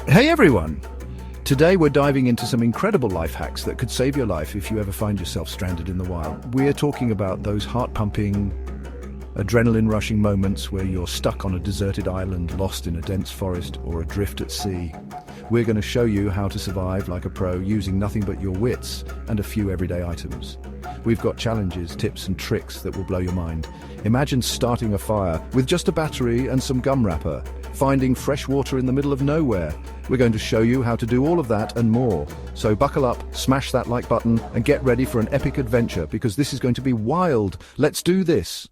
Hey everyone! Today we're diving into some incredible life hacks that could save your life if you ever find yourself stranded in the wild. We're talking about those heart-pumping, adrenaline-rushing moments where you're stuck on a deserted island, lost in a dense forest, or adrift at sea. We're going to show you how to survive like a pro using nothing but your wits and a few everyday items. We've got challenges, tips and tricks that will blow your mind. Imagine starting a fire with just a battery and some gum wrapper, finding fresh water in the middle of nowhere. We're going to show you how to do all of that and more. So buckle up, smash that like button, and get ready for an epic adventure, because this is going to be wild. Let's do this.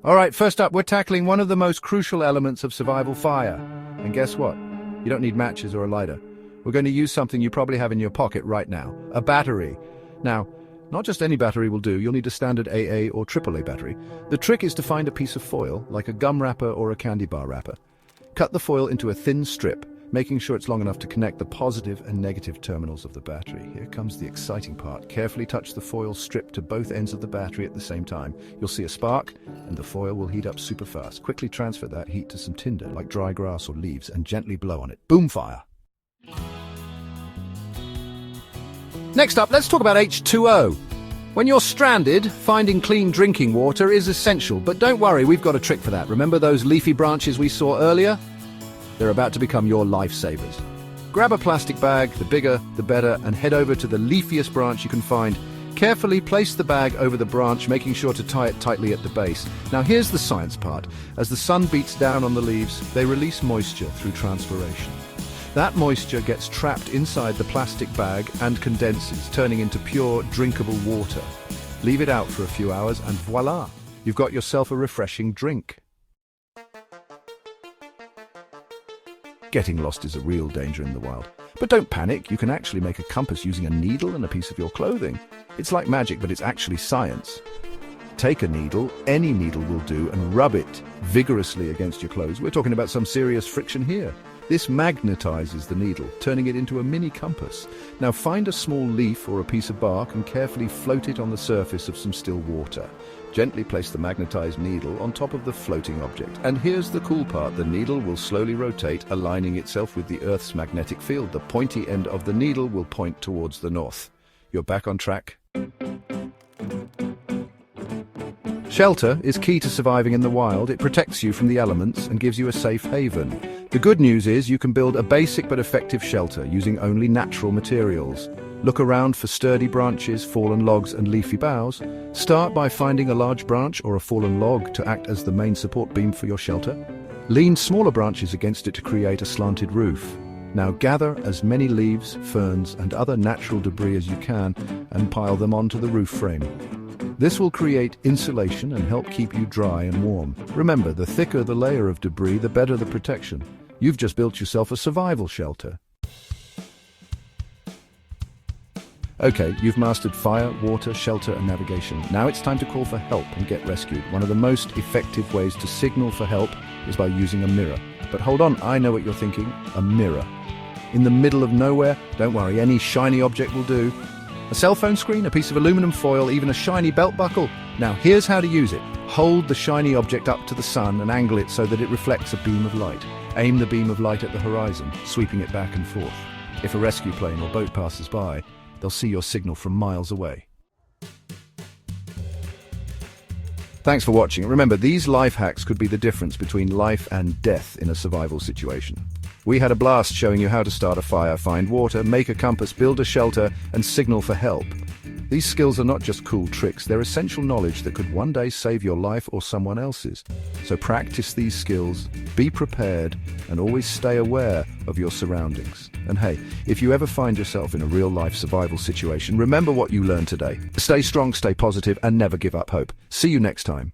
All right, first up, we're tackling one of the most crucial elements of survival: fire. And guess what? You don't need matches or a lighter. We're going to use something you probably have in your pocket right now: a battery. Now, not just any battery will do. You'll need a standard AA or AAA battery. The trick is to find a piece of foil, like a gum wrapper or a candy bar wrapper. Cut the foil into a thin strip, making sure it's long enough to connect the positive and negative terminals of the battery. Here comes the exciting part. Carefully touch the foil strip to both ends of the battery at the same time. You'll see a spark, and the foil will heat up super fast. Quickly transfer that heat to some tinder, like dry grass or leaves, and gently blow on it. Boom fire! Next up, let's talk about H2O. When you're stranded, finding clean drinking water is essential, but don't worry, we've got a trick for that. Remember those leafy branches we saw earlier? They're about to become your lifesavers. Grab a plastic bag, the bigger, the better, and head over to the leafiest branch you can find. Carefully place the bag over the branch, making sure to tie it tightly at the base. Now here's the science part. As the sun beats down on the leaves, they release moisture through transpiration. That moisture gets trapped inside the plastic bag and condenses, turning into pure, drinkable water. Leave it out for a few hours and voila! You've got yourself a refreshing drink. Getting lost is a real danger in the wild. But don't panic, you can actually make a compass using a needle and a piece of your clothing. It's like magic, but it's actually science. Take a needle, any needle will do, and rub it vigorously against your clothes. We're talking about some serious friction here. This magnetizes the needle, turning it into a mini compass. Now find a small leaf or a piece of bark and carefully float it on the surface of some still water. Gently place the magnetized needle on top of the floating object. And here's the cool part: the needle will slowly rotate, aligning itself with the Earth's magnetic field. The pointy end of the needle will point towards the north. You're back on track. Shelter is key to surviving in the wild. It protects you from the elements and gives you a safe haven. The good news is you can build a basic but effective shelter using only natural materials. Look around for sturdy branches, fallen logs and leafy boughs. Start by finding a large branch or a fallen log to act as the main support beam for your shelter. Lean smaller branches against it to create a slanted roof. Now gather as many leaves, ferns and other natural debris as you can and pile them onto the roof frame. This will create insulation and help keep you dry and warm. Remember, the thicker the layer of debris, the better the protection. You've just built yourself a survival shelter. Okay, you've mastered fire, water, shelter and navigation. Now it's time to call for help and get rescued. One of the most effective ways to signal for help is by using a mirror. But hold on, I know what you're thinking. A mirror. In the middle of nowhere? Don't worry, any shiny object will do. A cell phone screen, a piece of aluminum foil, even a shiny belt buckle. Now here's how to use it. Hold the shiny object up to the sun and angle it so that it reflects a beam of light. Aim the beam of light at the horizon, sweeping it back and forth. If a rescue plane or boat passes by, they'll see your signal from miles away. Thanks for watching. Remember, these life hacks could be the difference between life and death in a survival situation. We had a blast showing you how to start a fire, find water, make a compass, build a shelter, and signal for help. These skills are not just cool tricks, they're essential knowledge that could one day save your life or someone else's. So practice these skills, be prepared, and always stay aware of your surroundings. And hey, if you ever find yourself in a real-life survival situation, remember what you learned today. Stay strong, stay positive, and never give up hope. See you next time.